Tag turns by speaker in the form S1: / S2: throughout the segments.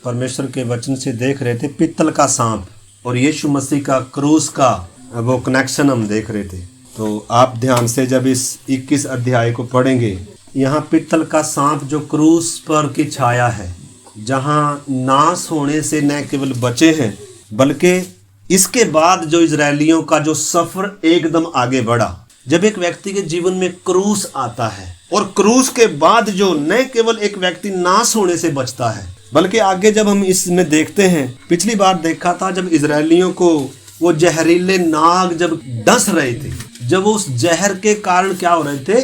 S1: परमेश्वर के वचन से देख रहे थे पित्तल का सांप और यीशु मसीह का क्रूस का वो कनेक्शन हम देख रहे थे। तो आप ध्यान से जब इस 21 अध्याय को पढ़ेंगे, यहाँ पित्तल का सांप जो क्रूस पर की छाया है, जहाँ नाश होने से न केवल बचे हैं बल्कि इसके बाद जो इजरायलियों का जो सफर एकदम आगे बढ़ा। जब एक व्यक्ति के जीवन में क्रूस आता है और क्रूस के बाद जो न केवल एक व्यक्ति नाश होने से बचता है बल्कि आगे जब हम इसमें देखते हैं, पिछली बार देखा था जब इजरायलियों को वो जहरीले नाग जब डस रहे थे, जब उस जहर के कारण क्या हो रहे थे,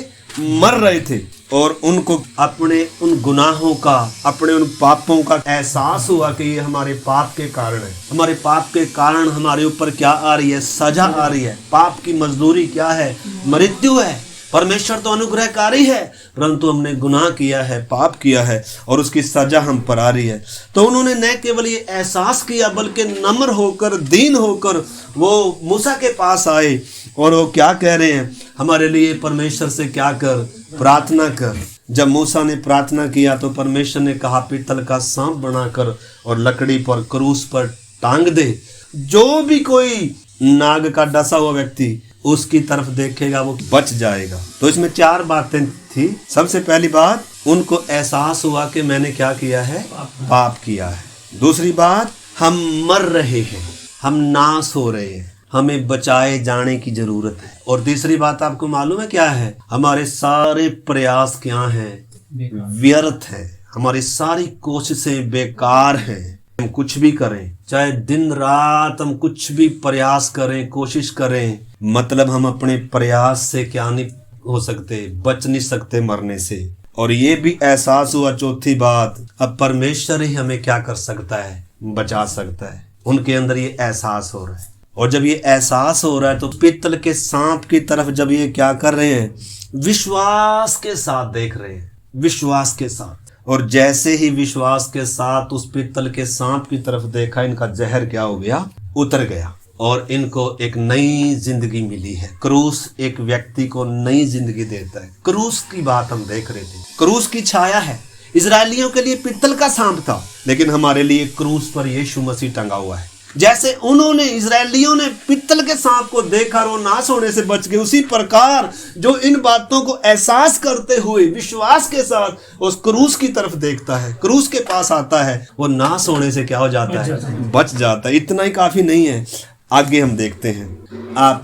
S1: मर रहे थे और उनको अपने उन गुनाहों का, अपने उन पापों का एहसास हुआ कि ये हमारे पाप के कारण है, हमारे पाप के कारण हमारे ऊपर क्या आ रही है, सजा आ रही है। पाप की मजदूरी क्या है, मृत्यु है। परमेश्वर तो अनुग्रहकारी है परंतु हमने गुनाह किया है, पाप किया है और उसकी सजा हम पर आ रही है। तो उन्होंने न केवल ये एहसास किया बल्कि नम्र होकर, दीन होकर वो मूसा के पास आए और वो क्या कह रहे हैं, हमारे लिए परमेश्वर से क्या कर, प्रार्थना कर। जब मूसा ने प्रार्थना किया तो परमेश्वर ने कहा पीतल का सांप बनाकर और लकड़ी पर, क्रूस पर टांग दे। जो भी कोई नाग का डसा हुआ व्यक्ति उसकी तरफ देखेगा वो बच जाएगा। तो इसमें 4 बातें थी। सबसे पहली बात, उनको एहसास हुआ कि मैंने क्या किया है, पाप किया है। दूसरी बात, हम मर रहे हैं, हम नाश हो रहे हैं, हमें बचाए जाने की जरूरत है। और तीसरी बात आपको मालूम है क्या है, हमारे सारे प्रयास क्या हैं, व्यर्थ है, हमारी सारी कोशिशें बेकार हैं। हम कुछ भी करें, चाहे दिन रात हम कुछ भी प्रयास करें, कोशिश करें, मतलब हम अपने प्रयास से क्या नहीं हो सकते, बच नहीं सकते मरने से। और ये भी एहसास हुआ, चौथी बात, अब परमेश्वर ही हमें क्या कर सकता है, बचा सकता है। उनके अंदर ये एहसास हो रहा है और जब ये एहसास हो रहा है तो पित्तल के सांप की तरफ जब ये क्या कर रहे हैं, विश्वास के साथ देख रहे हैं, विश्वास के साथ। और जैसे ही विश्वास के साथ उस पित्तल के सांप की तरफ देखा, इनका जहर क्या हो गया, उतर गया और इनको एक नई जिंदगी मिली है। क्रूस एक व्यक्ति को नई जिंदगी देता है। क्रूस की बात हम देख रहे थे, क्रूस की छाया है। इजरायलियों के लिए पित्तल का सांप था लेकिन हमारे लिए क्रूस पर यीशु मसीह टंगा हुआ है। जैसे उन्होंने, इजरायलियों ने पित्तल के सांप को देखा और वो नाश होने से बच गए, उसी प्रकार जो इन बातों को एहसास करते हुए विश्वास के साथ उस क्रूस की तरफ देखता है, क्रूस के पास आता है, वो नाश होने से क्या हो जाता है, बच जाता है। इतना ही काफी नहीं है, आगे हम देखते हैं। आप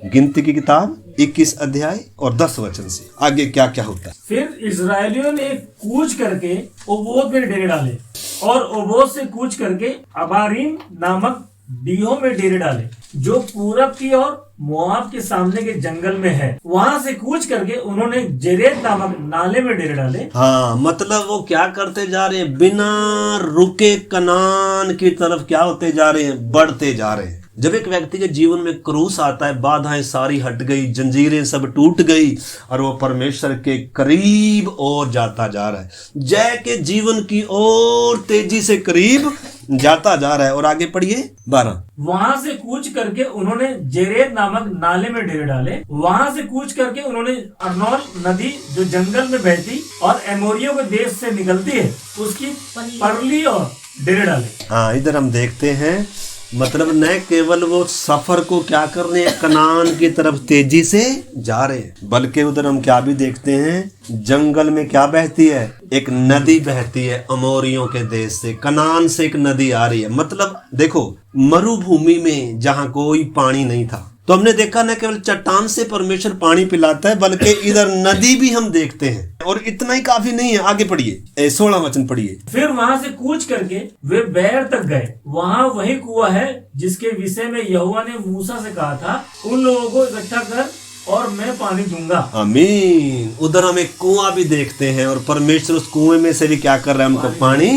S1: गिनती की किताब 21 अध्याय और 10 वचन से आगे क्या क्या होता है।
S2: फिर इजरायलियों ने कूच करके ओबोत में डेरे डाले और ओबोत से कूच करके अबारीम नामक डीहो में डेरे डाले, जो पूरब की और मोआब के सामने के जंगल में है। वहां से कूच करके उन्होंने जेरेद नामक नाले में डेरे डाले।
S1: हाँ, मतलब वो क्या करते जा रहे हैं, बिना रुके कनान की तरफ क्या होते जा रहे हैं, बढ़ते जा रहे हैं। जब एक व्यक्ति के जीवन में क्रूस आता है, बाधाएं सारी हट गई, जंजीरें सब टूट गई और वो परमेश्वर के करीब और जाता जा रहा है, जय के जीवन की और तेजी से करीब जाता जा रहा है। और आगे पढ़िए 12।
S2: वहां से कूच करके उन्होंने जेरेद नामक नाले में डेरे डाले। वहां से कूच करके उन्होंने अर्नोन नदी जो जंगल में बहती और एमोरियों के देश से निकलती है, उसकी परली और डेरे डाले।
S1: हाँ, इधर हम देखते हैं, मतलब न केवल वो सफर को क्या कर रहे हैं, कनान की तरफ तेजी से जा रहे हैं, बल्कि उधर हम क्या भी देखते हैं, जंगल में क्या बहती है, एक नदी बहती है अमोरियों के देश से, कनान से एक नदी आ रही है। मतलब देखो, मरुभूमि में जहाँ कोई पानी नहीं था, तो हमने देखा न केवल चट्टान से परमेश्वर पानी पिलाता है बल्कि इधर नदी भी हम देखते हैं। और इतना ही काफी नहीं है, आगे पढ़िए 16 वचन पढ़िए।
S2: फिर वहां से कूच करके वे बैर तक गए। वहां वही कुआं है जिसके विषय में यहोवा ने मूसा से कहा था, उन लोगों को इकट्ठा कर और मैं पानी दूंगा।
S1: आमीन। उधर हम एक कुआं भी देखते हैं और परमेश्वर उस कुएं में से भी क्या कर रहा है, हमको पानी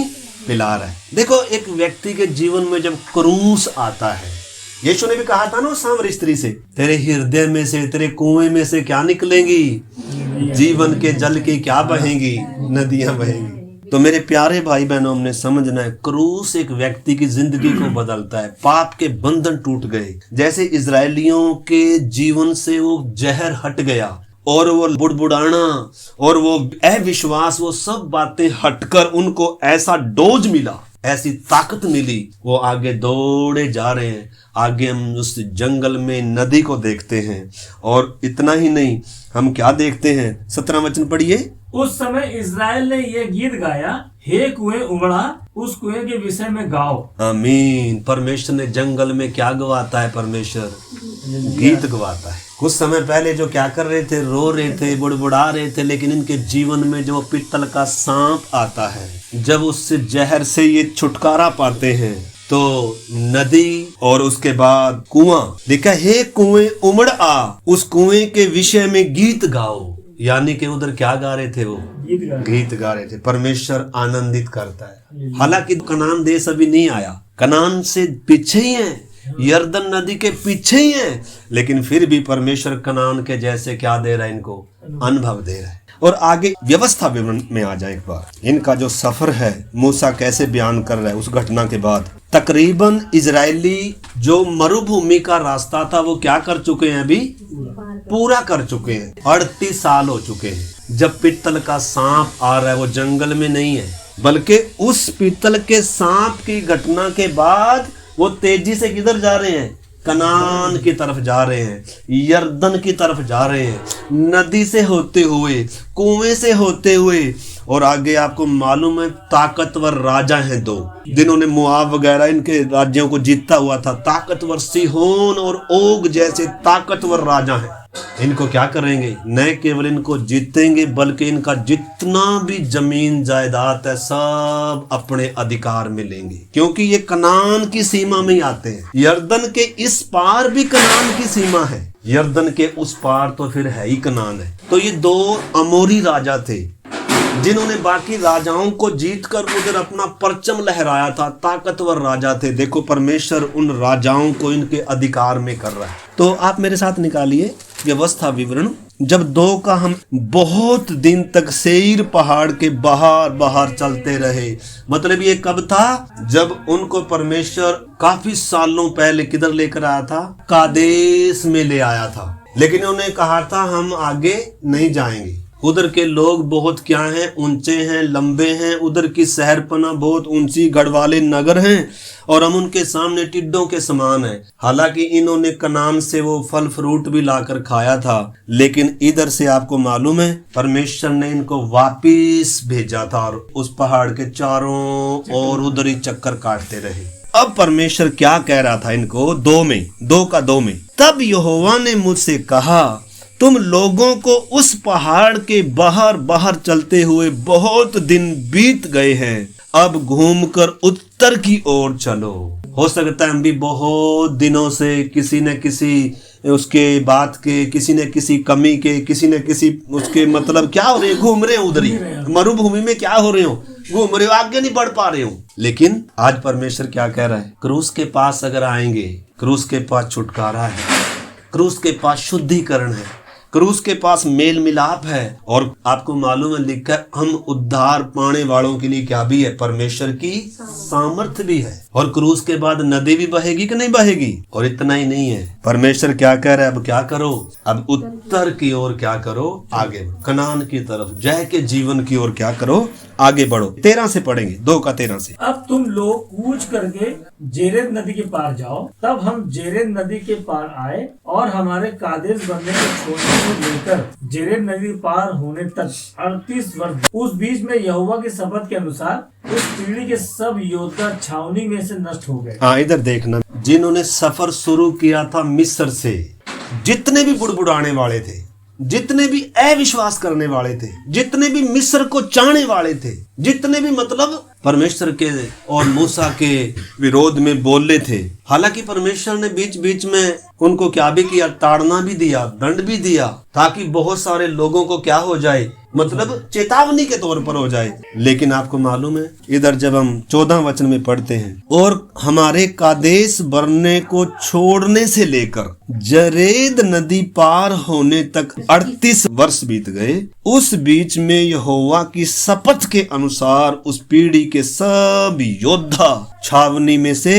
S1: पिला रहा है। देखो, एक व्यक्ति के जीवन में जब क्रूस आता है, यीशु ने भी कहा था ना उस सामरी स्त्री से, तेरे हृदय में से, तेरे कुएं में से क्या निकलेंगी, जीवन के जल की क्या बहेंगी, नदियां बहेंगी। तो मेरे प्यारे भाई बहनों, हमने समझना है, क्रूस एक व्यक्ति की जिंदगी को बदलता है। पाप के बंधन टूट गए, जैसे इजरायलियों के जीवन से वो जहर हट गया और वो बुड़बुड़ाना और वो अविश्वास, वो सब बातें हटकर उनको ऐसा डोज मिला, ऐसी ताकत मिली, वो आगे दौड़े जा रहे हैं। आगे हम उस जंगल में नदी को देखते हैं, और इतना ही नहीं, हम क्या देखते हैं, 17 वचन पढ़िए।
S2: उस समय इज़राइल ने यह गीत गाया, हे कुएं उमड़ा, उस कुएं के विषय में गाओ।
S1: आमीन। परमेश्वर ने जंगल में क्या गवाता है? परमेश्वर गीत गवाता है। कुछ समय पहले जो क्या कर रहे थे, रो रहे थे, बुड़बुड़ा रहे थे, लेकिन इनके जीवन में जो पित्तल का सांप आता है, जब उससे जहर से ये छुटकारा पाते हैं, तो नदी और उसके बाद कुआं, देखा, हे कुएं उमड़ आ, उस कुएं के विषय में गीत गाओ। यानी कि उधर क्या गा रहे थे? वो गीत गा रहे थे। परमेश्वर आनंदित करता है। हालांकि कनान देश अभी नहीं आया, कनान से पीछे ही है, यरदन नदी के पीछे ही है, लेकिन फिर भी परमेश्वर कनान के जैसे क्या दे रहा है इनको? अनुभव दे रहा है। और आगे व्यवस्था विवरण में आ जाए एक बार, इनका जो सफर है, मूसा कैसे बयान कर रहा है उस घटना के बाद। तकरीबन इजरायली जो मरुभूमि का रास्ता था वो क्या कर चुके हैं? अभी पूरा कर चुके हैं। 38 साल हो चुके हैं। जब पित्तल का सांप आ रहा है, वो जंगल में नहीं है, बल्कि उस पित्तल के सांप की घटना के बाद वो तेजी से किधर जा रहे हैं? कनान की तरफ जा रहे हैं, यरदन की तरफ जा रहे हैं, नदी से होते हुए, कुएं से होते हुए। और आगे आपको मालूम है, ताकतवर राजा हैं दो, जिन्होंने मुआब वगैरह इनके राज्यों को जीता हुआ था। ताकतवर सिहोन और ओग जैसे ताकतवर राजा हैं। इनको क्या करेंगे? न केवल इनको जीतेंगे, बल्कि इनका जितना भी जमीन जायदाद है सब अपने अधिकार में लेंगे, क्योंकि ये कनान की सीमा में ही आते हैं। यरदन के इस पार भी कनान की सीमा है, यरदन के उस पार तो फिर है ही कनान है। तो ये दो अमोरी राजा थे, जिन्होंने बाकी राजाओं को जीतकर उधर अपना परचम लहराया था। ताकतवर राजा थे। देखो, परमेश्वर उन राजाओं को इनके अधिकार में कर रहा है। तो आप मेरे साथ निकालिए व्यवस्था विवरण। जब 2 का हम बहुत दिन तक सेईर पहाड़ के बाहर चलते रहे, मतलब ये कब था? जब उनको परमेश्वर काफी सालों पहले किधर लेकर आया था? कादेश में ले आया था। लेकिन उन्होंने कहा था हम आगे नहीं जाएंगे। उधर के लोग बहुत क्या हैं? ऊंचे हैं, लंबे हैं। उधर की शहरपना बहुत ऊंची, गढ़वाले नगर हैं, और हम उनके सामने टिड्डों के समान हैं। हालांकि इन्होंने कनान से वो फल फ्रूट भी लाकर खाया था, लेकिन इधर से आपको मालूम है परमेश्वर ने इनको वापिस भेजा था, और उस पहाड़ के चारों और उधर ही चक्कर काटते रहे। अब परमेश्वर क्या कह रहा था इनको? 2 में, तब यहोवा ने मुझसे कहा, तुम लोगों को उस पहाड़ के बाहर चलते हुए बहुत दिन बीत गए हैं, अब घूमकर उत्तर की ओर चलो। हो सकता है हम भी बहुत दिनों से किसी न किसी उसके बात के, किसी न किसी कमी के, किसी न किसी उसके, मतलब क्या हो रहे, घूम रहे हो उधर ही मरुभूमि में, क्या हो रहे हो, घूम रहे हो, आगे नहीं बढ़ पा रहे हो। लेकिन आज परमेश्वर क्या कह रहा है? क्रूस के पास अगर आएंगे, क्रूस के पास छुटकारा है, क्रूस के पास शुद्धिकरण है, क्रूस के पास मेल मिलाप है। और आपको मालूम है, लिखा है हम उद्धार पाने वालों के लिए क्या भी है? परमेश्वर की सामर्थ्य भी है। और क्रूस के बाद नदी भी बहेगी कि नहीं बहेगी? और इतना ही नहीं है, परमेश्वर क्या कह रहा है? अब क्या करो? अब उत्तर की ओर क्या करो? आगे बढ़ो, कनान की तरफ, जय के जीवन की ओर क्या करो? आगे बढ़ो। 13 से पढ़ेंगे, 2 का 13 से।
S2: अब तुम लोग कूच करके जेरेद नदी के पार जाओ। तब हम जेरेद नदी के पार आए, और हमारे कादेश बनने को छोड़ने से लेकर जेरेद नदी पार होने तक 38 वर्ष। उस बीच में यहोवा के शपथ के अनुसार उस पीढ़ी के सब योद्धा छावनी में से नष्ट हो गए।
S1: हाँ, इधर देखना, जिन्होंने सफर शुरू किया था मिस्र से, जितने भी बुड़बुड़ाने वाले थे, जितने भी अविश्वास करने वाले थे, जितने भी मिस्र को चाहने वाले थे, जितने भी मतलब परमेश्वर के और मूसा के विरोध में बोले थे, हालांकि परमेश्वर ने बीच बीच में उनको क्या भी किया? ताड़ना भी दिया, दंड भी दिया, ताकि बहुत सारे लोगों को क्या हो जाए, मतलब चेतावनी के तौर पर हो जाए। लेकिन आपको मालूम है, इधर जब हम 14 वचन में पढ़ते हैं, और हमारे कादेश बरने को छोड़ने से लेकर जरेद नदी पार होने तक 38 वर्ष बीत गए। उस बीच में यहोवा की शपथ के अनुसार उस पीढ़ी के सब योद्धा छावनी में से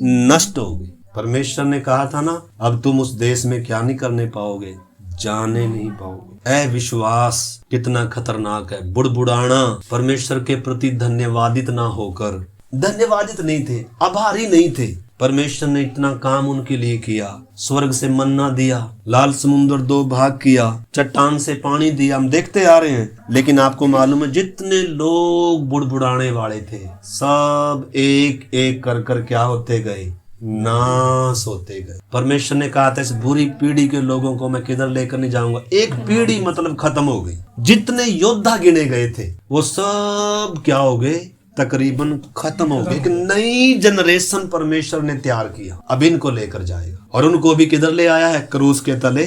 S1: नष्ट हो गए। परमेश्वर ने कहा था ना, अब तुम उस देश में क्या नहीं करने पाओगे? जाने नहीं पाओगे। अविश्वास कितना खतरनाक है, बुड़बुड़ाना, परमेश्वर के प्रति धन्यवादित ना होकर, धन्यवादित नहीं थे, आभारी नहीं थे। परमेश्वर ने इतना काम उनके लिए किया, स्वर्ग से मन्ना दिया, लाल समुद्र 2 भाग किया, चट्टान से पानी दिया, हम देखते आ रहे हैं। लेकिन आपको मालूम है जितने लोग बुड़बुड़ाने वाले थे सब एक एक कर कर क्या होते गए, नाश होते गए। परमेश्वर ने कहा था इस बुरी पीढ़ी के लोगों को मैं किधर लेकर नहीं जाऊंगा। एक पीढ़ी मतलब खत्म हो गई। जितने योद्धा गिने गए थे वो सब क्या हो गए, तकरीबन खत्म हो गए। एक नई जनरेशन परमेश्वर ने तैयार किया, अब इनको लेकर जाएगा। और उनको भी किधर ले आया है, क्रूस के तले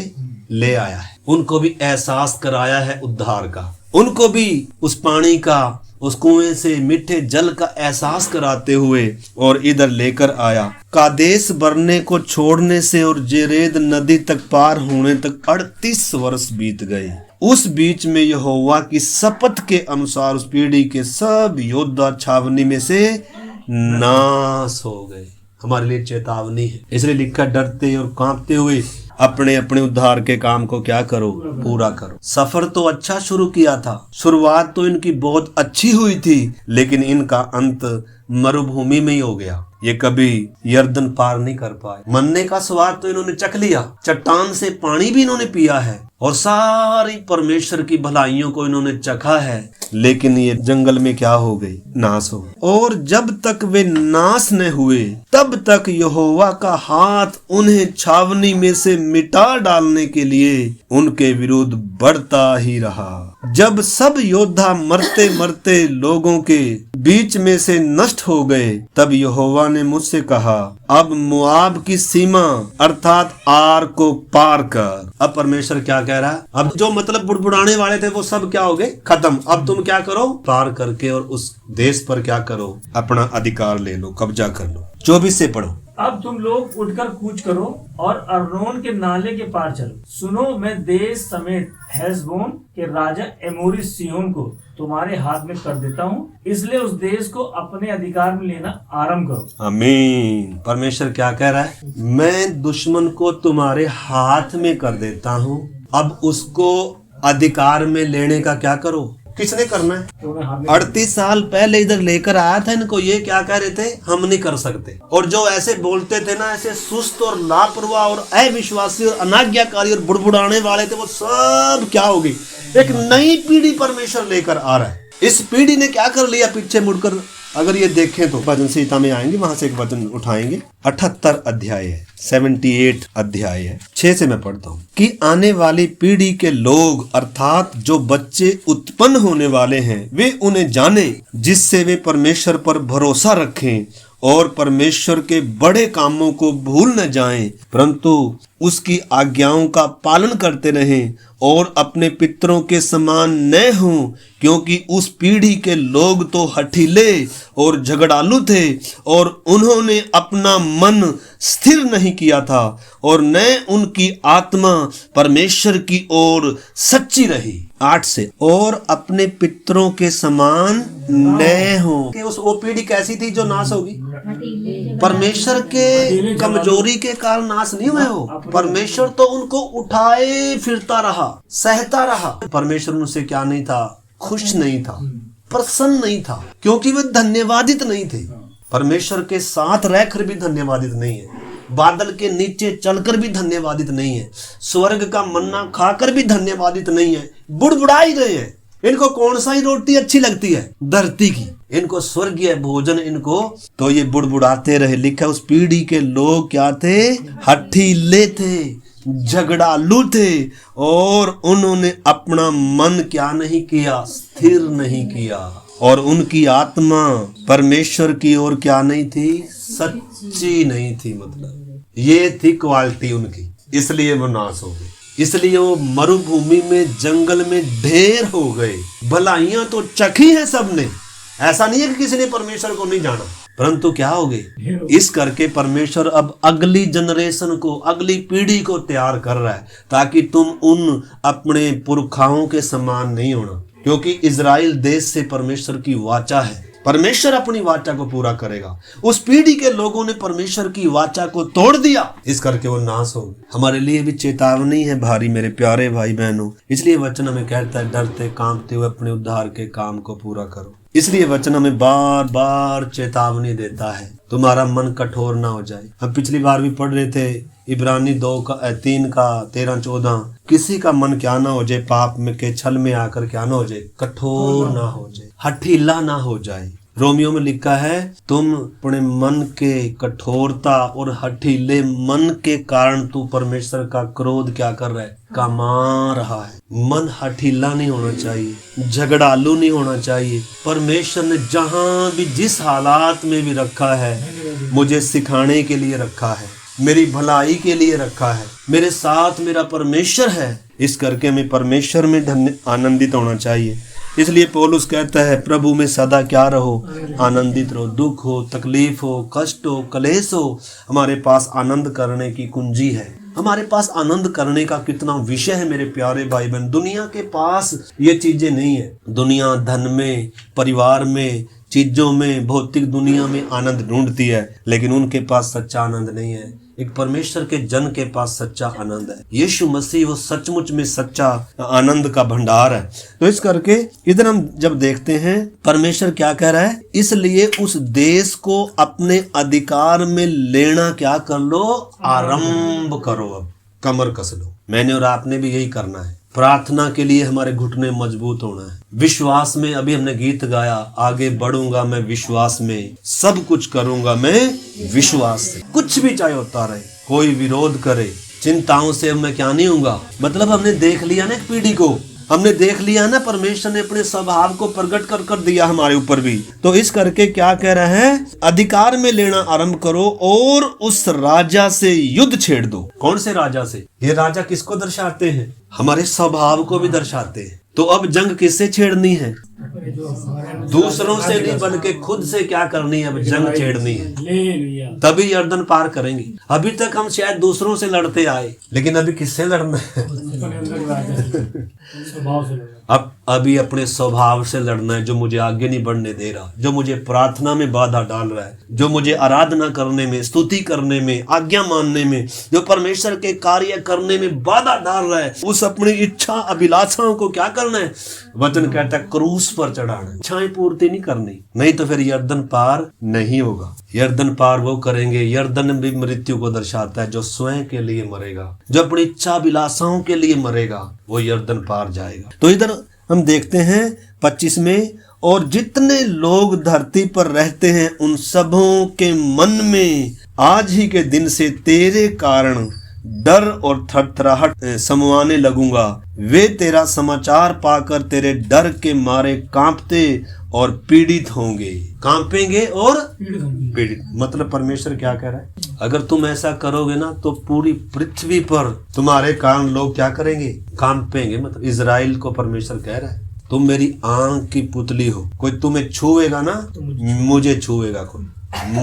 S1: ले आया है। उनको भी एहसास कराया है उद्धार का, उनको भी उस पानी का, उस कुएं से मीठे जल का एहसास कराते हुए और इधर लेकर आया। कादेश बरने को छोड़ने से और जेरेद नदी तक पार होने तक 38 वर्ष बीत गए। उस बीच में यहोवा की शपथ के अनुसार उस पीढ़ी के सब योद्धा छावनी में से नाश हो गए। हमारे लिए चेतावनी है, इसलिए लिखा डरते और कांपते हुए अपने अपने उद्धार के काम को क्या करो, पूरा करो। सफर तो अच्छा शुरू किया था, शुरुआत तो इनकी बहुत अच्छी हुई थी, लेकिन इनका अंत मरुभूमि में ही हो गया। ये कभी यर्दन पार नहीं कर पाए। मन्ने का स्वाद तो इन्होंने चख लिया, चट्टान से पानी भी इन्होंने पिया है और सारी परमेश्वर की भलाइयों को इन्होंने चखा है, लेकिन ये जंगल में क्या हो गई, नाश हो गए। और जब तक वे नाश न हुए तब तक यहोवा का हाथ उन्हें छावनी में से मिटा डालने के लिए उनके विरुद्ध बढ़ता ही रहा। जब सब योद्धा मरते मरते लोगों के बीच में से नष्ट हो गए, तब यहोवा ने मुझसे कहा, अब मोआब की सीमा अर्थात आर को पार कर। अब परमेश्वर क्या कह रहा है, अब जो मतलब बुड़बुड़ाने वाले थे वो सब क्या हो गए, खत्म। अब तुम क्या करो, पार करके और उस देश पर क्या करो, अपना अधिकार ले लो, कब्जा कर लो। 24 से पढ़ो।
S2: अब तुम लोग उठकर कूच करो और अर्नोन के नाले के पार चलो। सुनो, मैं देश समेत हेशबोन के राजा एमोरी सिहोन को तुम्हारे हाथ में कर देता हूँ, इसलिए उस देश को अपने अधिकार में लेना आरंभ करो। आमीन।
S1: परमेश्वर क्या कह रहा है, मैं दुश्मन को तुम्हारे हाथ में कर देता हूँ, अब उसको अधिकार में लेने का क्या करो, किसने करना है। 38 साल पहले इधर लेकर आया था इनको, ये क्या कह रहे थे, हम नहीं कर सकते। और जो ऐसे बोलते थे ना, ऐसे सुस्त और लापरवाह और अविश्वासी और अनाज्ञाकारी और बुड़बुड़ाने वाले थे, वो सब क्या होगी, एक नई पीढ़ी परमेश्वर लेकर आ रहा है। इस पीढ़ी ने क्या कर लिया, पीछे मुड़कर अगर ये देखें तो वचन संहिता में आएंगे, वहां से एक वचन उठाएंगे। 78 अध्याय है, 78 अध्याय है, 6 से मैं पढ़ता हूँ कि आने वाली पीढ़ी के लोग अर्थात जो बच्चे उत्पन्न होने वाले हैं, वे उन्हें जाने जिससे वे परमेश्वर पर भरोसा रखें और परमेश्वर के बड़े कामों को भूल न जाएं, परंतु उसकी आज्ञाओं का पालन करते रहें और अपने पितरों के समान न हों, क्योंकि उस पीढ़ी के लोग तो हठीले और झगड़ालू थे और उन्होंने अपना मन स्थिर नहीं किया था और न उनकी आत्मा परमेश्वर की ओर सच्ची रही। 8 से, और अपने पितरों के समान न हो। कि वो पीढ़ी कैसी थी जो नाश होगी, परमेश्वर के कमजोरी के कारण नाश नहीं हुए हो, परमेश्वर तो उनको उठाए फिरता रहा, सहता रहा। परमेश्वर उनसे क्या नहीं था, खुश नहीं था, प्रसन्न नहीं था, क्योंकि वे धन्यवादित नहीं थे। परमेश्वर के साथ रहकर भी धन्यवादित नहीं है, बादल के नीचे चलकर भी धन्यवादित नहीं है, स्वर्ग का मन्ना खाकर भी धन्यवादित नहीं है, बुड़बुड़ाई गए हैं। इनको कौन सा ही रोटी अच्छी लगती है, धरती की, इनको स्वर्गीय भोजन, इनको तो ये बुड़बुड़ाते रहे। लिखा उस पीढ़ी के लोग क्या थे, हठीले थे, झगड़ालू थे और उन्होंने अपना मन क्या नहीं किया, स्थिर नहीं किया, और उनकी आत्मा परमेश्वर की ओर क्या नहीं थी, सच्ची नहीं थी। मतलब ये थी क्वालिटी उनकी, इसलिए वो नाश हो गए, इसलिए वो मरुभूमि में, जंगल में ढेर हो गए। भलाइयां तो चखी है सबने, ऐसा नहीं है कि किसी ने परमेश्वर को नहीं जाना, परंतु क्या हो गए, इस करके परमेश्वर अब अगली जनरेशन को, अगली पीढ़ी को तैयार कर रहा है, ताकि तुम उन अपने पुरखाओं के समान नहीं होना, क्योंकि इजराइल देश से परमेश्वर की वाचा है, परमेश्वर अपनी वाचा को पूरा करेगा। उस पीढ़ी के लोगों ने परमेश्वर की वाचा को तोड़ दिया, इस करके वो नाश हो गए। हमारे लिए भी चेतावनी है भारी, मेरे प्यारे भाई बहनों, इसलिए वचन हमें कहता है, डरते कांपते हुए अपने उद्धार के काम को पूरा करो। इसलिए वचन हमें बार बार चेतावनी देता है, तुम्हारा मन कठोर ना हो जाए। हम पिछली बार भी पढ़ रहे थे इब्रानी 3:13-14, किसी का मन क्या ना हो जाए, पाप में के छल में आकर क्या ना हो जाए, कठोर ना हो जाए, हठीला ना हो जाए। रोमियो में लिखा है, तुम अपने मन के कठोरता और हठीले मन के कारण तू परमेश्वर का क्रोध क्या कर रहा है, कमा रहा है। मन हठीला नहीं होना चाहिए, झगड़ालू नहीं होना चाहिए। परमेश्वर ने जहां भी जिस हालात में भी रखा है, मुझे सिखाने के लिए रखा है, मेरी भलाई के लिए रखा है, मेरे साथ मेरा परमेश्वर है। इस करके हमें परमेश्वर में आनंदित होना चाहिए। इसलिए पौलुस कहता है, प्रभु में सदा क्या रहो, आनंदित रहो। दुख हो, तकलीफ हो, कष्ट हो, कलेश हो, हमारे पास आनंद करने की कुंजी है। हमारे पास आनंद करने का कितना विषय है मेरे प्यारे भाई बहन। दुनिया के पास ये चीजें नहीं है। दुनिया धन में, परिवार में, चीजों में, भौतिक दुनिया में आनंद ढूंढती है, लेकिन उनके पास सच्चा आनंद नहीं है। एक परमेश्वर के जन के पास सच्चा आनंद है। यीशु मसीह वो सचमुच में सच्चा आनंद का भंडार है। तो इस करके इधर हम जब देखते हैं परमेश्वर क्या कह रहा है, इसलिए उस देश को अपने अधिकार में लेना क्या कर लो, आरंभ करो। अब कमर कस लो। मैंने और आपने भी यही करना है। प्रार्थना के लिए हमारे घुटने मजबूत होना है। विश्वास में, अभी हमने गीत गाया, आगे बढ़ूंगा मैं विश्वास में, सब कुछ करूंगा मैं विश्वास से। कुछ भी चाहे होता रहे, कोई विरोध करे, चिंताओं से मैं क्या नहीं होऊंगा। मतलब हमने देख लिया ना, एक पीढ़ी को हमने देख लिया ना, परमेश्वर ने अपने स्वभाव को प्रकट कर दिया हमारे ऊपर भी। तो इस करके क्या कह रहा है, अधिकार में लेना आरंभ करो और उस राजा से युद्ध छेड़ दो। कौन से राजा से? ये राजा किसको दर्शाते हैं? हमारे स्वभाव को भी दर्शाते हैं। तो अब जंग किससे छेड़नी है? दूसरों से नहीं, बल्कि खुद से क्या करनी है, अब जंग छेड़नी है। तभी यर्दन पार करेंगे। अभी तक हम शायद दूसरों से लड़ते आए, लेकिन अभी किससे लड़ना है? अब अभी अपने स्वभाव से लड़ना है, जो मुझे आगे नहीं बढ़ने दे रहा, जो मुझे प्रार्थना में बाधा डाल रहा है, जो मुझे आराधना करने में, स्तुति करने में, आज्ञा मानने में, जो परमेश्वर के कार्य करने में बाधा डाल रहा है, उस अपनी इच्छा अभिलाषाओं को क्या करना है? वचन कहता है क्रूस पर चढ़ाना। इच्छाएं पूर्ति नहीं करनी, नहीं तो फिर यर्दन पार नहीं होगा। यर्दन पार वो करेंगे। यर्दन भी मृत्यु को दर्शाता है, जो स्वयं के लिए मरेगा, जो अपनी इच्छा अभिलाषाओं के लिए मरेगा, वो यर्दन पार जाएगा। तो इधर हम देखते हैं 25 में, और जितने लोग धरती पर रहते हैं उन सबों के मन में आज ही के दिन से तेरे कारण डर और थरथराहट समवाने लगूंगा। वे तेरा समाचार पाकर तेरे डर के मारे कांपते और पीड़ित होंगे। कांपेंगे और पीड़ित। मतलब परमेश्वर क्या कह रहा है, अगर तुम ऐसा करोगे ना तो पूरी पृथ्वी पर तुम्हारे कारण लोग क्या करेंगे, कांपेंगे। मतलब इजराइल को परमेश्वर कह रहा है, तुम मेरी आंख की पुतली हो, कोई तुम्हें छुएगा ना मुझे छुएगा कोई,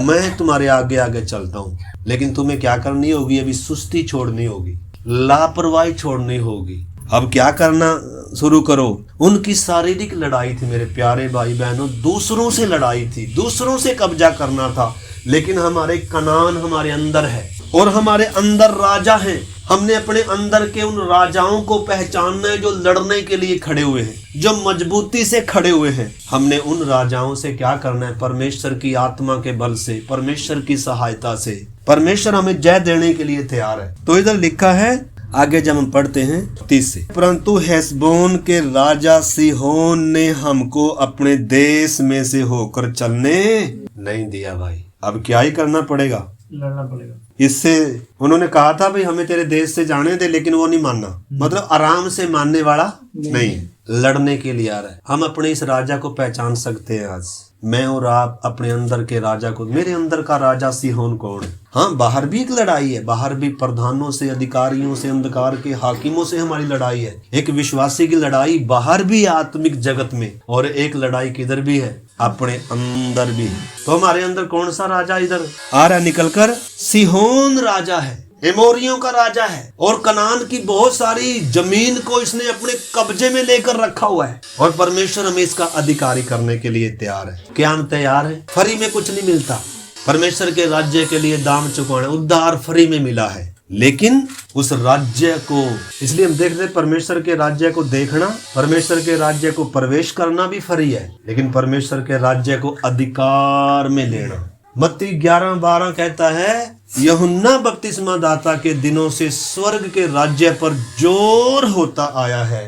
S1: मैं तुम्हारे आगे आगे चलता हूँ। लेकिन तुम्हें क्या करनी होगी, अभी सुस्ती छोड़नी होगी, लापरवाही छोड़नी होगी। अब क्या करना शुरू करो। उनकी शारीरिक लड़ाई थी मेरे प्यारे भाई बहनों, दूसरों से लड़ाई थी, दूसरों से कब्जा करना था। लेकिन हमारे कनान हमारे अंदर है और हमारे अंदर राजा हैं। हमने अपने अंदर के उन राजाओं को पहचानना है जो लड़ने के लिए खड़े हुए हैं, जो मजबूती से खड़े हुए हैं। हमने उन राजाओं से क्या करना है, परमेश्वर की आत्मा के बल से, परमेश्वर की सहायता से। परमेश्वर हमें जय देने के लिए तैयार है। तो इधर लिखा है, आगे जब हम पढ़ते हैं 30 से, परंतु हेशबोन के राजा सीहोन ने हमको अपने देश में से होकर चलने नहीं दिया। भाई अब क्या ही करना पड़ेगा,
S2: लड़ना पड़ेगा।
S1: इससे उन्होंने कहा था भाई हमें तेरे देश से जाने दे, लेकिन वो नहीं मानना। मतलब आराम से मानने वाला नहीं, लड़ने के लिए आ रहा है। हम अपने इस राजा को पहचान सकते हैं आज। मैं और आप अपने अंदर के राजा को, मेरे अंदर का राजा सीहोन कौन है? हाँ, बाहर भी एक लड़ाई है, बाहर भी प्रधानों से, अधिकारियों से, अंधकार के हाकिमों से हमारी लड़ाई है। एक विश्वासी की लड़ाई बाहर भी आत्मिक जगत में, और एक लड़ाई किधर भी है, अपने अंदर भी है। तो हमारे अंदर कौन सा राजा इधर आ रहा निकलकर? सीहोन राजा है, एमोरियों का राजा है, और कनान की बहुत सारी जमीन को इसने अपने कब्जे में लेकर रखा हुआ है। और परमेश्वर हमें इसका अधिकारी करने के लिए तैयार है। क्या हम तैयार है? फ्री में कुछ नहीं मिलता। परमेश्वर के राज्य के लिए दाम चुकाना, उद्धार फ्री में मिला है। लेकिन उस राज्य को, इसलिए हम देखते हैं परमेश्वर के राज्य को देखना, परमेश्वर के राज्य को प्रवेश करना भी फ्री है, लेकिन परमेश्वर के राज्य को अधिकार में लेना। मत्ती 11:12 कहता है, यूहन्ना बपतिस्मा दाता के दिनों से स्वर्ग के राज्य पर जोर होता आया है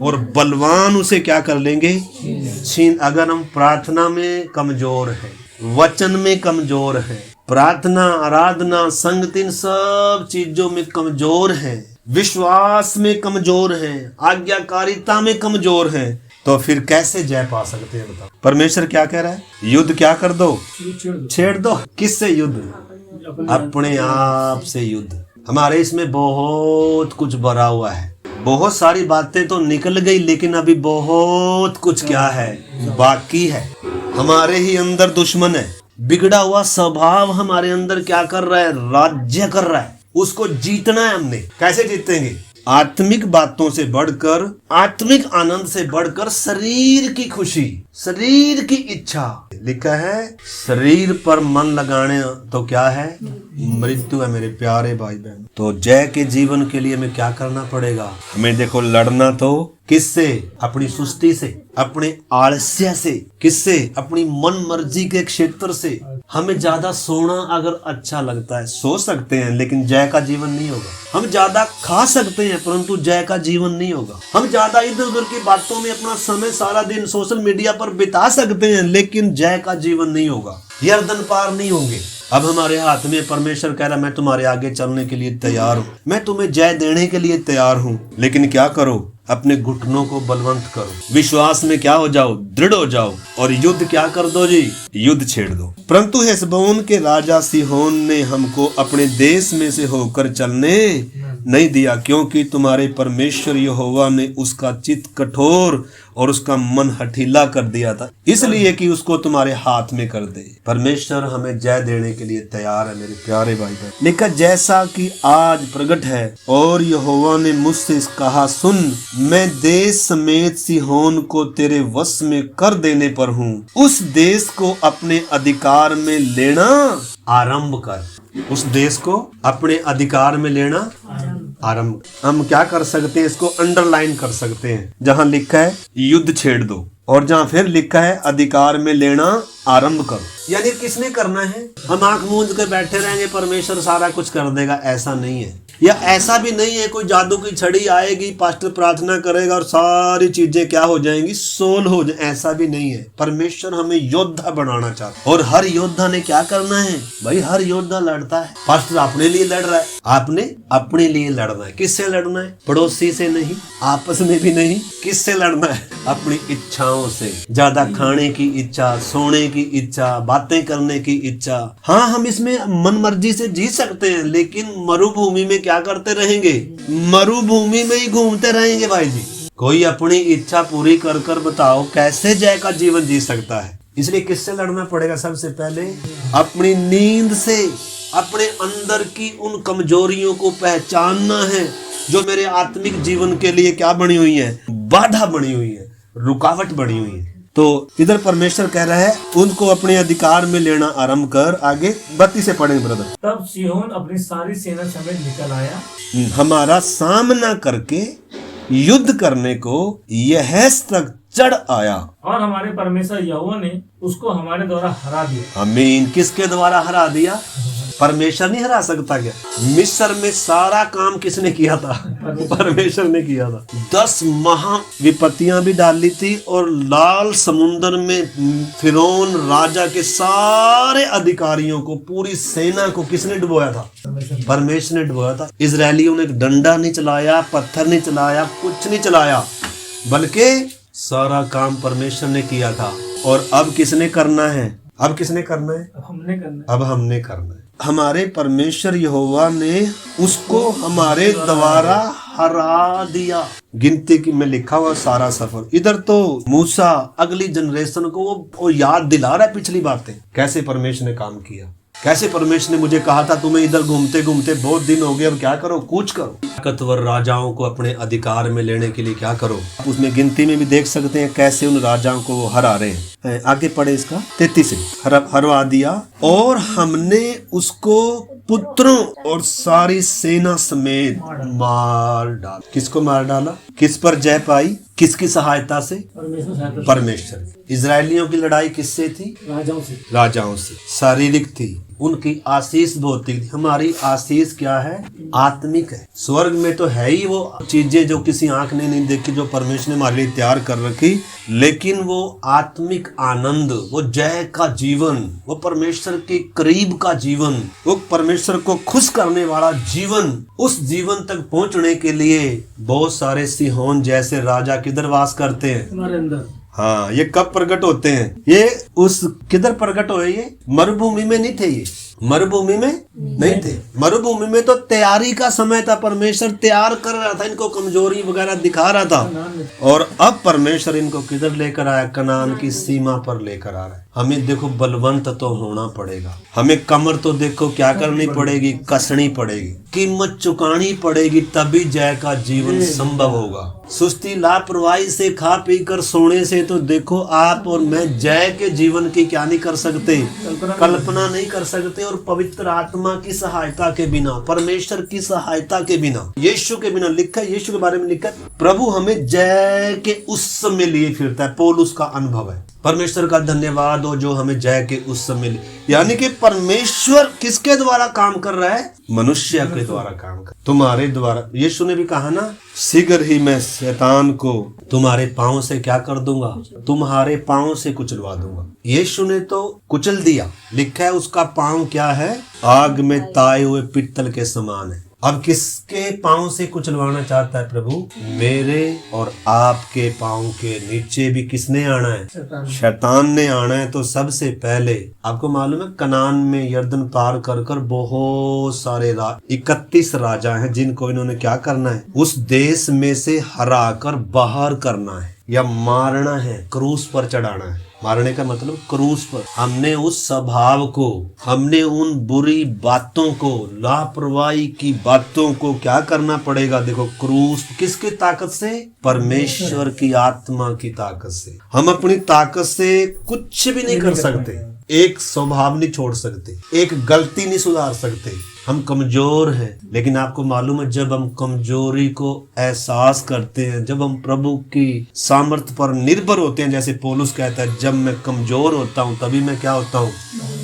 S1: और बलवान उसे क्या कर लेंगे, छीन। अगर हम प्रार्थना में कमजोर हैं, वचन में कमजोर हैं, प्रार्थना, आराधना, संगति, इन सब चीजों में कमजोर हैं, विश्वास में कमजोर हैं, आज्ञाकारिता में कमजोर हैं, तो फिर कैसे जय पा सकते हैं बताओ। परमेश्वर क्या कह रहा है, युद्ध क्या कर दो, छेड़ दो। किससे युद्ध, अपने आप से युद्ध। हमारे इसमें बहुत कुछ भरा हुआ है, बहुत सारी बातें तो निकल गई, लेकिन अभी बहुत कुछ क्या है, बाकी है। हमारे ही अंदर दुश्मन है, बिगड़ा हुआ स्वभाव हमारे अंदर क्या कर रहा है, राज्य कर रहा है। उसको जीतना है हमने। कैसे जीतेंगे, आत्मिक बातों से बढ़कर, आत्मिक आनंद से बढ़कर शरीर की खुशी, शरीर की इच्छा। लिखा है शरीर पर मन लगाने तो क्या है, मृत्यु है मेरे प्यारे भाई बहन। तो जय के जीवन के लिए हमें क्या करना पड़ेगा, हमें देखो लड़ना तो किससे, अपनी सुस्ती से, अपने आलस्य से, किससे, अपनी मन मर्जी के क्षेत्र से। हमें ज्यादा सोना अगर अच्छा लगता है, सो सकते हैं, लेकिन जय का जीवन नहीं होगा। हम ज्यादा खा सकते हैं, परंतु जय का जीवन नहीं होगा। हम ज्यादा इधर उधर की बातों में अपना समय सारा दिन सोशल मीडिया पर बिता सकते हैं, लेकिन जय का जीवन नहीं होगा, यर्दन पार नहीं होंगे। अब हमारे हाथ में परमेश्वर कह रहा है, मैं तुम्हारे आगे चलने के लिए तैयार हूँ, मैं तुम्हें जय देने के लिए तैयार हूँ, लेकिन क्या करो, अपने घुटनों को बलवंत करो, विश्वास में क्या हो जाओ, दृढ़ हो जाओ, और युद्ध क्या कर दो जी, युद्ध छेड़ दो। परंतु हेशबोन के राजा सिहोन ने हमको अपने देश में से होकर चलने नहीं दिया, क्योंकि तुम्हारे परमेश्वर यहोवा ने उसका चित्त कठोर और उसका मन हठीला कर दिया था, इसलिए कि उसको तुम्हारे हाथ में कर दे। परमेश्वर हमें जय देने के लिए तैयार है मेरे प्यारे भाई बहन। लिखा, जैसा कि आज प्रकट है और यहोवा ने मुझसे कहा, सुन, मैं देश समेत सिहोन को तेरे वश में कर देने पर हूँ, उस देश को अपने अधिकार में लेना आरंभ कर। उस देश को अपने अधिकार में लेना आरंभ। हम क्या कर सकते हैं, इसको अंडरलाइन कर सकते हैं, जहां लिखा है युद्ध छेड़ दो और जहां फिर लिखा है अधिकार में लेना आरंभ करो। यानी किसने करना है, हम आंख मूंद कर बैठे रहेंगे परमेश्वर सारा कुछ कर देगा, ऐसा नहीं है। या ऐसा भी नहीं है कोई जादू की छड़ी आएगी, पास्टर प्रार्थना करेगा और सारी चीजें क्या हो जाएंगी, सोल हो जाए, ऐसा भी नहीं है। परमेश्वर हमें योद्धा बनाना चाहता है, और हर योद्धा ने क्या करना है भाई, हर योद्धा लड़ता है। पास्टर अपने लिए लड़ रहा है, आपने अपने लिए लड़ना है। किससे लड़ना है, पड़ोसी से नहीं, आपस में भी नहीं, किससे लड़ना है, अपनी इच्छाओं से। ज्यादा खाने की इच्छा, सोने की इच्छा, बातें करने की इच्छा। हाँ, हम इसमें मन मर्जी से जी सकते हैं, लेकिन मरुभूमि में क्या करते रहेंगे, मरुभूमि में ही घूमते रहेंगे भाई जी। कोई अपनी इच्छा पूरी कर कर बताओ कैसे जय का जीवन जी सकता है। इसलिए किससे लड़ना पड़ेगा, सबसे पहले अपनी नींद से, अपने अंदर की उन कमजोरियों को पहचानना है जो मेरे आत्मिक जीवन के लिए क्या बनी हुई है, बाधा बनी हुई है, रुकावट बनी हुई है। तो इधर परमेश्वर कह रहा है उनको अपने अधिकार में लेना आरंभ कर। आगे 32 से पढ़ेंगे ब्रदर।
S2: तब सिहोन अपनी सारी सेना समेत निकल आया,
S1: हमारा सामना करके युद्ध करने को यहेस तक चढ़ आया,
S2: और हमारे परमेश्वर यहोवा ने उसको हमारे द्वारा हरा दिया।
S1: आमीन। किसके द्वारा हरा दिया, परमेश्वर नहीं हरा सकता क्या? मिस्र में सारा काम किसने किया था, परमेश्वर ने किया था। 10 महा विपत्तियां भी डाली थी, और लाल समुद्र में फिरौन राजा के सारे अधिकारियों को, पूरी सेना को किसने डुबोया था, परमेश्वर ने डुबोया था। इजरायलियों ने डंडा नहीं चलाया, पत्थर नहीं चलाया, कुछ नहीं चलाया, बल्कि सारा काम परमेश्वर ने किया था। और अब किसने करना है, अब किसने करना है,
S2: अब हमने करना है,
S1: अब हमने करना है। हमारे परमेश्वर यहोवा ने उसको हमारे द्वारा हरा दिया। गिनती की में लिखा हुआ सारा सफर। इधर तो मूसा अगली जनरेशन को वो याद दिला रहा है पिछली बातें, कैसे परमेश्वर ने काम किया, कैसे परमेश्वर ने मुझे कहा था तुम्हें इधर घूमते घूमते बहुत दिन हो गए, अब क्या करो, कूच करो। ताकतवर राजाओं को अपने अधिकार में लेने के लिए क्या करो। उसमें गिनती में भी देख सकते हैं कैसे उन राजाओं को वो हरा रहे हैं। आगे पढ़े इसका 33 से, हरवा दिया और हमने उसको पुत्रों और सारी सेना समेत मार डाला। किसको मार डाला? किस पर जय पाई? किसकी सहायता से? परमेश्वर। इजरायलियों की लड़ाई किससे थी? राजाओं से। शारीरिक थी, उनकी आशीष भौतिक थी। हमारी आशीष क्या है? आत्मिक है। स्वर्ग में तो है ही वो चीजें जो किसी आंख ने नहीं देखी, जो परमेश्वर ने हमारे लिए तैयार कर रखी, लेकिन वो आत्मिक आनंद, वो जय का जीवन, वो परमेश्वर के करीब का जीवन, वो परमेश्वर को खुश करने वाला जीवन, उस जीवन तक पहुंचने के लिए बहुत सारे सिहोन जैसे राजा किधर वास करते हैं? हमारे अंदर। हाँ, ये कब प्रकट होते हैं? ये उस किधर प्रकट हुए? ये मरुभूमि में नहीं थे, ये मरुभूमि में नहीं थे। मरुभूमि में तो तैयारी का समय था, परमेश्वर तैयार कर रहा था, इनको कमजोरी वगैरह दिखा रहा था, और अब परमेश्वर इनको किधर लेकर आया? कनान की सीमा पर लेकर आ रहा है। हमें देखो बलवंत तो होना पड़ेगा, हमें कमर तो देखो क्या करनी पड़ेगी? कसनी पड़ेगी, कीमत चुकानी पड़ेगी, तभी जय का जीवन संभव होगा। सुस्ती लापरवाही से खा पी कर सोने से तो देखो आप और मैं जय के जीवन की क्या नहीं कर सकते? कल्पना नहीं कर सकते। और पवित्र आत्मा की सहायता के बिना, परमेश्वर की सहायता के बिना, यीशु के बिना, लिखा है यीशु के बारे में लिखा है, प्रभु हमें जय के उत्सव में लिए फिरता है। पौलुस का अनुभव है। परमेश्वर का धन्यवाद हो जो हमें जय के उत्सव में, यानी कि परमेश्वर किसके द्वारा काम कर रहा है? मनुष्य के द्वारा काम कर, तुम्हारे द्वारा। यीशु ने भी कहा ना, शीघ्र ही मैं शैतान को तुम्हारे पांव से क्या कर दूंगा? तुम्हारे पांव से कुचलवा दूंगा। यीशु ने तो कुचल दिया, लिखा है उसका पांव क्या है? आग में ताए हुए पित्तल के समान है। अब किसके पांव से कुचलवाना चाहता है प्रभु? मेरे और आपके पांव के नीचे भी किसने आना है? शैतान ने आना है। तो सबसे पहले आपको मालूम है, कनान में यर्दन पार कर कर बहुत सारे 31 राजा हैं, जिनको इन्होंने क्या करना है? उस देश में से हरा कर बाहर करना है या मारना है, क्रूस पर चढ़ाना है। मारने का मतलब क्रूस पर। हमने उस स्वभाव को, हमने उन बुरी बातों को, लापरवाही की बातों को क्या करना पड़ेगा? देखो, क्रूस किसकी ताकत से? परमेश्वर की आत्मा की ताकत से। हम अपनी ताकत से कुछ भी नहीं कर सकते, एक स्वभाव नहीं छोड़ सकते, एक गलती नहीं सुधार सकते। हम कमजोर हैं, लेकिन आपको मालूम है, जब हम कमजोरी को एहसास करते हैं, जब हम प्रभु की सामर्थ्य पर निर्भर होते हैं, जैसे पौलुस कहता है, जब मैं कमजोर होता हूँ तभी मैं क्या होता हूँ?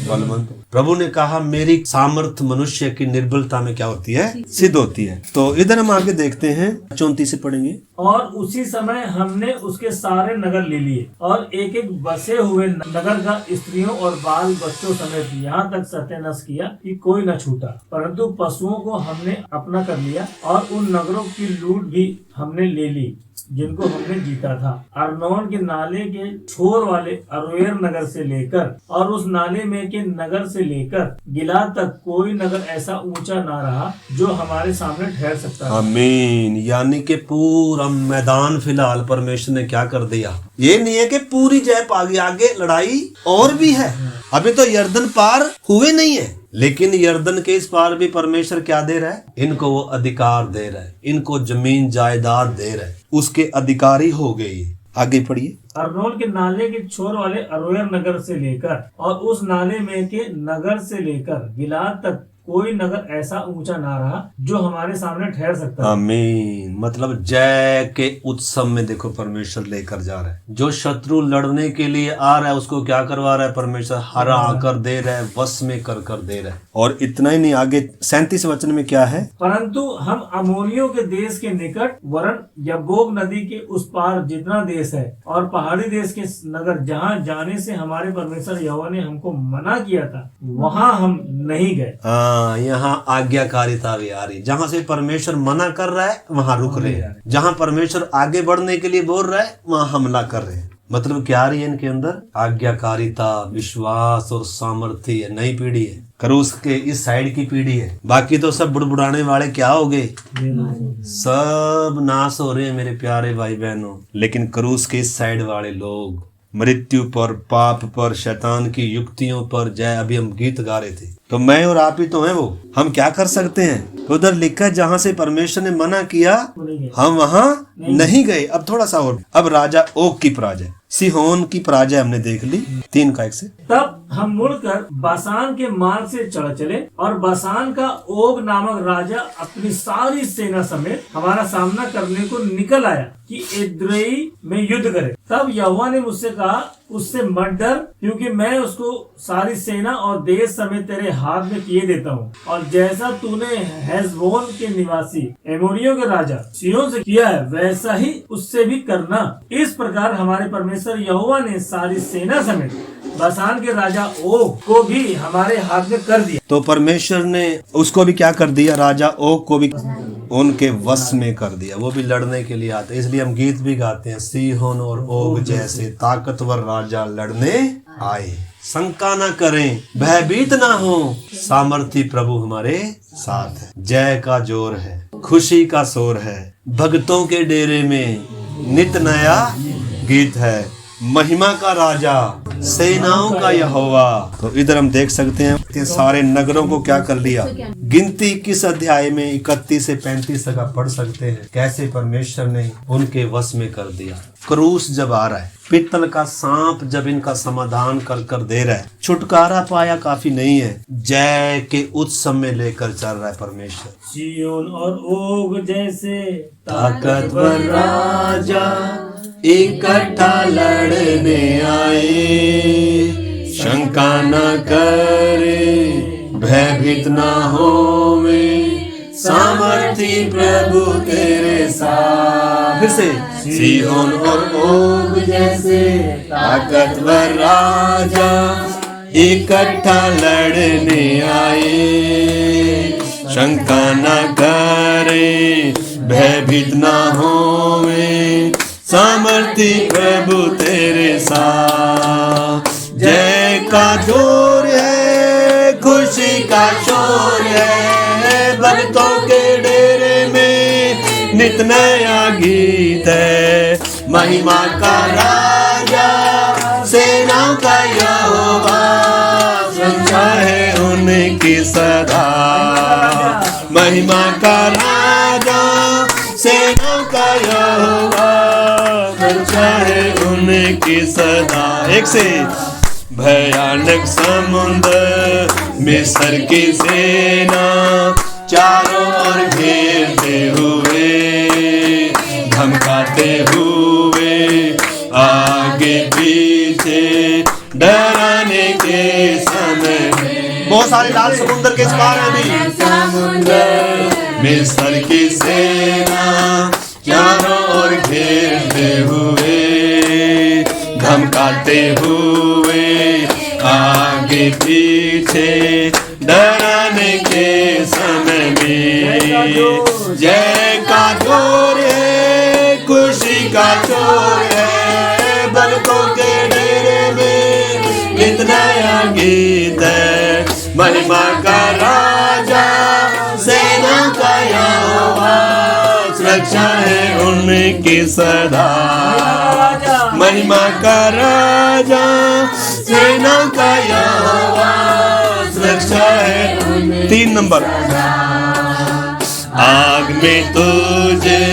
S1: बलवंत। प्रभु ने कहा मेरी सामर्थ्य मनुष्य की निर्बलता में क्या होती है? सिद्ध होती है। तो इधर हम आगे देखते हैं, 34 से पढ़ेंगे।
S2: और उसी समय हमने उसके सारे नगर ले लिए, और एक एक बसे हुए नगर का स्त्रियों और बाल बच्चों समेत यहाँ तक सत्यानाश किया कि कोई न छूटा, परंतु पशुओं को हमने अपना कर लिया, और उन नगरों की लूट भी हमने ले ली जिनको हमने जीता था। अर्नोन के नाले के छोर वाले अरोएर नगर से लेकर और उस नाले में के नगर से लेकर गिलाद तक कोई नगर ऐसा ऊंचा ना रहा जो हमारे सामने ठहर सकता था।
S1: आमीन। यानी कि पूरा मैदान फिलहाल परमेश्वर ने क्या कर दिया? ये नहीं है कि पूरी जय पा गई, आगे लड़ाई और भी है। अभी तो यर्दन पार हुए नहीं है, लेकिन यर्दन के इस पार भी परमेश्वर क्या दे रहा है? इनको वो अधिकार दे रहा है, इनको जमीन जायदाद दे रहा है, उसके अधिकारी हो गए। आगे पढ़िए।
S2: अर्नोन के नाले के छोर वाले अरोएर नगर से लेकर और उस नाले में के नगर से लेकर गिलाद तक कोई नगर ऐसा ऊंचा ना रहा जो हमारे सामने ठहर सकता है।
S1: आमीन। मतलब जय के उत्सव में देखो परमेश्वर लेकर जा रहा है। जो शत्रु लड़ने के लिए आ रहा है उसको क्या करवा रहा है? परमेश्वर हरा कर दे रहा है, वश में कर दे रहा है। और इतना ही नहीं, आगे 37 वचन में क्या है? परंतु
S2: हम अमोरियों के देश के निकट वरन यब्बोक नदी के उस पार जितना देश है और पहाड़ी देश के नगर जहाँ जाने से हमारे परमेश्वर यहोवा ने हमको मना किया था, वहाँ हम नहीं गए।
S1: यहाँ आज्ञाकारिता भी आ रही। जहाँ से परमेश्वर मना कर रहा है वहाँ रुक रहे हैं, जहाँ परमेश्वर आगे बढ़ने के लिए बोल रहा है वहाँ हमला कर रहे हैं। मतलब क्या आ रही है इनके अंदर? आज्ञाकारिता, विश्वास और सामर्थ्य है। नई पीढ़ी है, क्रूस के इस साइड की पीढ़ी है। बाकी तो सब बुड़बुड़ाने वाले क्या हो गए? सब नाश हो रहे हैं मेरे प्यारे भाई बहनों। लेकिन क्रूस के इस साइड वाले लोग मृत्यु पर, पाप पर, शैतान की युक्तियों पर जय। अभी हम गीत गा रहे थे, तो मैं और आप ही तो हैं वो। हम क्या कर सकते हैं? तो उधर लिखा है जहाँ से परमेश्वर ने मना किया हम वहाँ नहीं गए। अब थोड़ा सा और, अब राजा ओग की पराजय। सिहोन की पराजय हमने देख ली 3 का 1 से।
S2: तब हम मुड़कर बासान के मार्ग से चढ़ चले और बासान का ओग नामक राजा अपनी सारी सेना समेत हमारा सामना करने को निकल आया कि एद्रेई में युद्ध करे। तब यहोवा ने मुझसे कहा, उससे मत डर, क्योंकि मैं उसको सारी सेना और देश समेत तेरे हाथ में किए देता हूँ। और जैसा तूने हेशबोन के निवासी एमोरियों के राजा सिहोन से किया है, वैसा ही उससे भी करना। इस प्रकार हमारे परमेश्वर यहोवा ने सारी सेना समेत बासान के राजा ओग को भी हमारे हाथ में कर दिया।
S1: तो परमेश्वर ने उसको भी क्या कर दिया? राजा ओग को भी उनके वश में कर दिया। वो भी लड़ने के लिए आते, इसलिए हम गीत भी गाते हैं, सिहोन और ओग जैसे ताकतवर राजा लड़ने आए। शंका न करें, भयभीत ना हो, सामर्थी प्रभु हमारे साथ है। जय का जोर है, खुशी का शोर है, भक्तों के डेरे में नित नया गीत है। महिमा का राजा, सेनाओं का यहोवा। तो इधर हम देख सकते हैं सारे नगरों को क्या कर लिया। गिनती किस अध्याय में 31 से 35 तक आप पढ़ सकते हैं, कैसे परमेश्वर ने उनके वश में कर दिया। क्रूस जब आ रहा है, पित्तल का सांप जब इनका समाधान कर दे रहा है, छुटकारा पाया काफी नहीं है, जय के उत्सव में लेकर चल रहा है परमेश्वर।
S2: सियोन और ओग जैसे
S1: ताकतवर राजा इकट्ठा लड़ने आए। शंका न करे, भयभीत न होवे, सामर्थी प्रभु तेरे साथ। फिर से, सिहोन और ओग जैसे ताकतवर राजा इकट्ठा लड़ने आए। शंका न करे, भयभीत न होवे, सामर्थी प्रभु तेरे साथ। जय का जोर है, खुशी का शोर है, भक्तों के डेरे में नित नया गीत है। महिमा का राजा, सेनाओं का यहोवा, सच्चा है उनकी सदा। महिमा का राजा, सेनाओं का यहोवा, है उनकी सदा। 1 से, भयानक समुद्र मिस्र की सेना चारों ओर घेरते हुए, धमकाते हुए, आगे पीछे डराने के समय। बहुत सारे लाल समुद्र के इस पार है भी। समुद्र मिस्र की सेना चारों ओर घेरते हुए, धमकाते हुए, आगे पीछे डराने के समय में। जय का जोर है, खुशी का शोर है, भक्तों के डेरे में नित नया गीत है। महिमा का राजा, सेना का यहोवा, रक्षा है उनकी सदा। महिमा का राजा, सेना का यहोवा, रक्षा है। 3 नंबर, आग में तुझे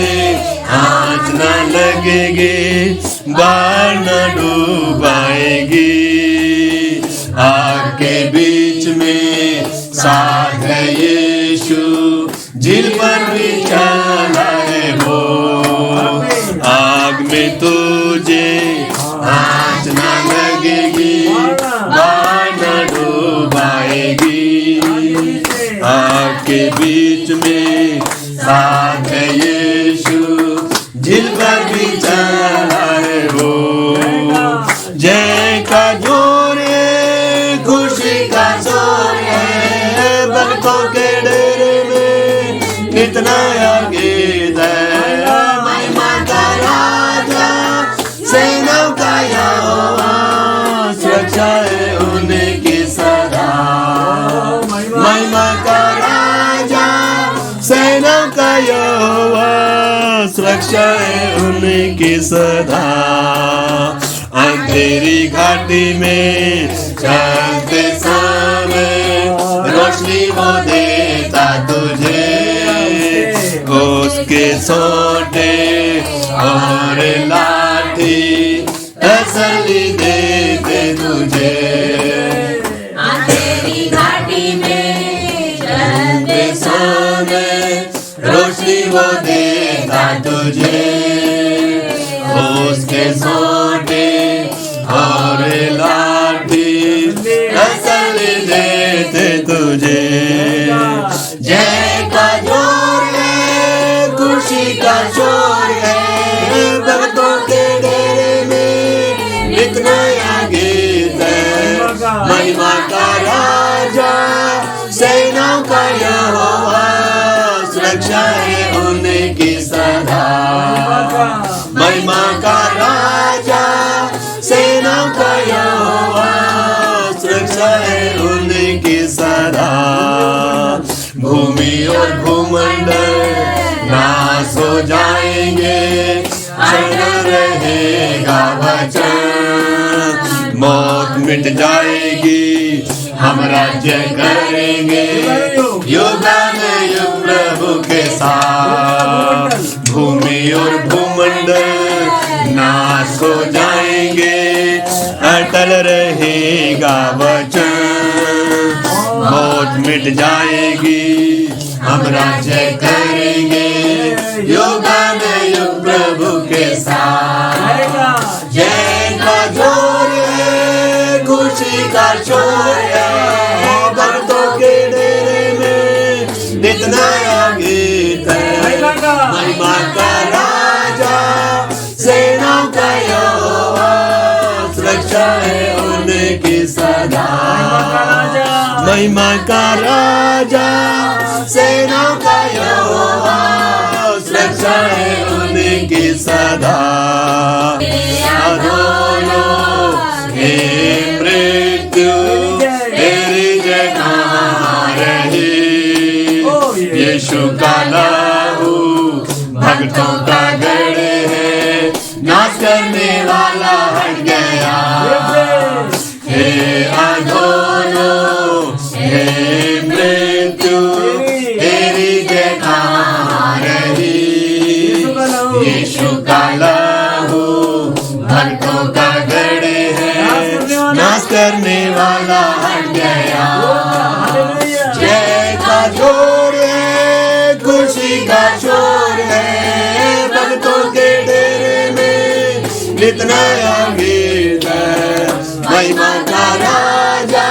S1: आँच न लगेगी, बाढ़ न डूबाएगी। आग के बीच में साथ है यीशु, झील पर भी चला है वो। आग में तुझे आँच न लगेगी, बाढ़ न डूबाएगी। आग के बीच में साथ है यीशु, झील पर भी चला है वो। जय का जोर है, खुशी का शोर है, भक्तों के डेरे में नित नया गीत है। महिमा का राजा, सेनाओं का यहोवा, सुरक्षा है उनकी सदा। महिमा का राजा, सेनाओं का यहोवा, सुरक्षा है उनकी सदा। अंधेरी घाटी में चलते समय रोशनी वो देता तुझे, उसके सोटे और लाठी ऐसा वो देता तुझे, उसके सोने और लाठी तसल्ली देते तुझे। जय का जोर है, खुशी का शोर है, भक्तों के डेरे में नित नया गीत है। महिमा का राजा, सेनाओं का यहोवा, सुरक्षा है उनकी सदा। महिमा का राजा, सेनाओं का यहोवा, सुरक्षा है उनकी सदा। भूमि और भूमंडल नाश हो जाएंगे, अटल रहेगा वचन। मौत मिट जाएगी, हम राज्य करेंगे युगानुयुग प्रभु के साथ। भूमि और भूमंडल नाश हो जाएंगे, अटल रहेगा वचन। मौत मिट जाएगी, हम राज्य करेंगे युगानुयुग प्रभु के साथ। जय का जोर है, खुशी का शोर है, भक्तों के डेरे में नित नया गीत है। महिमा का राजा, सेनाओं का यहोवा, सुरक्षा है उनकी सदा। महिमा का राजा, सेनाओं का यहोवा, सुरक्षा है उनकी सदा। अधोलो हे मृत्यु, तेरी जय कहाँ रही। यीशु का लहू भक्तों का गढ़ है, नाश करने वाला हट गया। हे अधोलो हे मृत्यु, तेरी जय कहाँ रही। यीशु का लहू भक्तों का गढ़ है, नाश करने वाला हट गया। जय का जोर है, खुशी का शोर है, भक्तों के डेरे में नित नया गीत है। महिमा का राजा,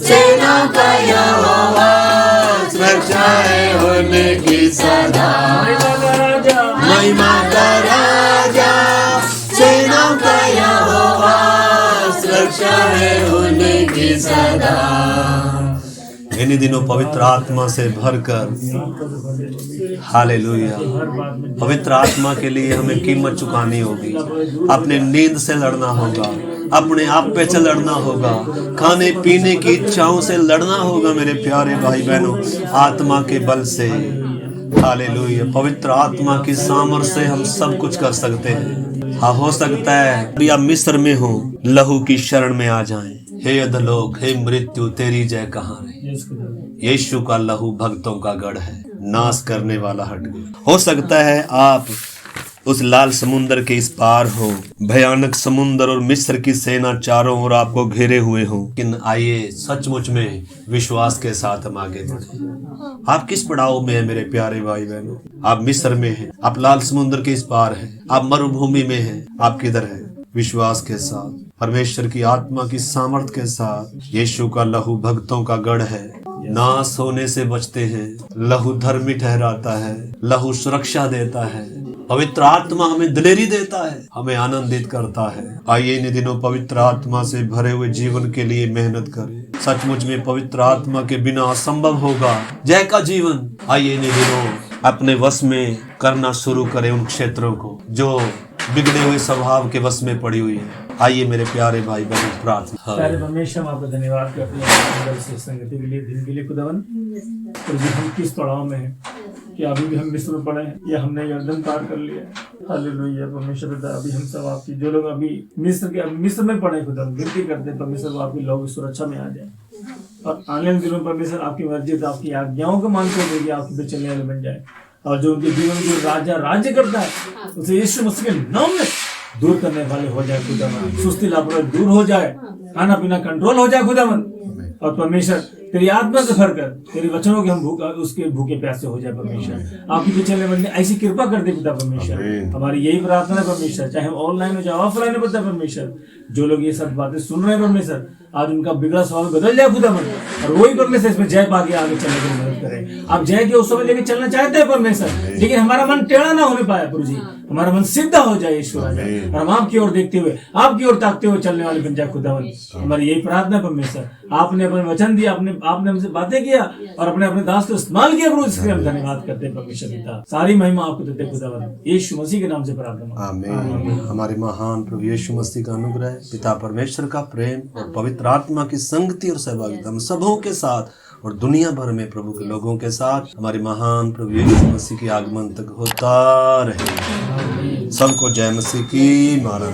S1: सेनाओं का यहोवा, सुरक्षा है उनकी सदा। महिमा का राजा, सेनाओं का यहोवा, सुरक्षा है उनकी सदा। इन्हीं दिनों पवित्र आत्मा से भरकर, हालेलुया, पवित्र आत्मा के लिए हमें कीमत चुकानी होगी। अपने नींद से लड़ना होगा, अपने आप पे से लड़ना होगा, खाने पीने की इच्छाओं से लड़ना होगा मेरे प्यारे भाई बहनों, आत्मा के बल से। हालेलुया, पवित्र आत्मा की सामर्थ्य से हम सब कुछ कर सकते हैं। हाँ, हो सकता है अभी आप मिस्र में हो, लहू की शरण में आ जाएं। हे अधलोक, हे मृत्यु, तेरी जय कहाँ रही। यीशु का लहू भक्तों का गढ़ है, नाश करने वाला हट गया। हो सकता है आप उस लाल समुद्र के इस पार हो, भयानक समुद्र और मिस्र की सेना चारों ओर आपको घेरे हुए हो, लेकिन आइए सचमुच में विश्वास के साथ हम आगे बढ़े। आप किस पड़ाव में है मेरे प्यारे भाई बहनों? आप मिस्र में हैं, आप लाल समुद्र के इस पार हैं, आप मरुभूमि में हैं, आप किधर हैं? विश्वास के साथ, परमेश्वर की आत्मा की सामर्थ के साथ। यीशु का लहू भक्तों का गढ़ है, नाश होने से बचते हैं। लहू धर्मी ठहराता है, लहू सुरक्षा देता है। पवित्र आत्मा हमें दिलेरी देता है, हमें आनंदित करता है। आइए इन दिनों पवित्र आत्मा से भरे हुए जीवन के लिए मेहनत करें। सचमुच में पवित्र आत्मा के बिना असंभव होगा जय का जीवन। आइए इन दिनों अपने वश में करना शुरू करें उन क्षेत्रों को जो बिगड़े हुए स्वभाव के वश में पड़ी हुई है। आइए मेरे प्यारे भाई बहन प्रार्थना।
S2: प्यारे परमेश्वर, हम आपका धन्यवाद करते हैं इस संगति के लिए, दिन के लिए खुदावन। और जी हम किस पड़ाव में हैं कि अभी भी हम मिस्र में पड़े हैं या हमने यरदन पार कर लिया है। हालेलुया परमेश्वर पिता, अभी हम सब आपकी जो लोग अभी मिस्र में पड़े खुदा, विनती करते हैं परमेश्वर वो आपके लोग सुरक्षा में आ जाए और आने वाले दिनों परमेश्वर आपकी मर्जी तो आपकी आज्ञाओं को मानते हुए आपके पे चलने वाले बन जाए। और जो उनके जीवन में राजा राज्य करता है उसे यीशु मसीह के नाम में दूर करने वाले हो जाए खुदावन। सुस्ती लापरवाही दूर हो जाए, खाना पीना कंट्रोल हो जाए खुदावन। और परमेश्वर तेरी आत्मा से भर कर तेरे वचनों के हम उसके भूखे प्यासे हो जाए परमेश्वर। आपकी पिछले बंदे ऐसी कृपा कर दे पिता परमेश्वर। हमारी यही प्रार्थना है परमेश्वर, चाहे हम ऑनलाइन हो चाहे ऑफलाइन हो पिता परमेश्वर। जो लोग ये सब बातें सुन रहे हैं परमेश्वर, आज उनका बिगड़ा स्वभाव बदल जाए खुदा मन, और वही परमेश्वर इसमें जय पा के आगे चलने की मदद करे। आप जय के उस समय लेके चलना चाहते हैं परमेश्वर, लेकिन हमारा मन टेढ़ा ना होने पाया प्रभु जी, हमारा मन सीधा हो जाए ईश्वर राजा, और हम आपकी ओर देखते हुए आपकी ओर ताकते हुए चलने वाले बन जाए खुदावन। हमारी यही प्रार्थना परमेश्वर। आपने अपने वचन दिया, आपने हमसे बातें किया और अपने दास को इस्तेमाल किया प्रभु, इसके हम धन्यवाद करते हैं परमेश्वर पिता। सारी महिमा आपको देते खुदावन, यीशु मसीह के नाम से प्रार्थना।
S1: आमीन। हमारे महान प्रभु यीशु मसीह का अनुग्रह, पिता परमेश्वर का प्रेम और पवित्र आत्मा की संगति और सहभागिता हम सबों के साथ और दुनिया भर में प्रभु के लोगों के साथ हमारे महान प्रभु यीशु मसीह के आगमन तक होता रहे। सबको जय मसीह की। मारा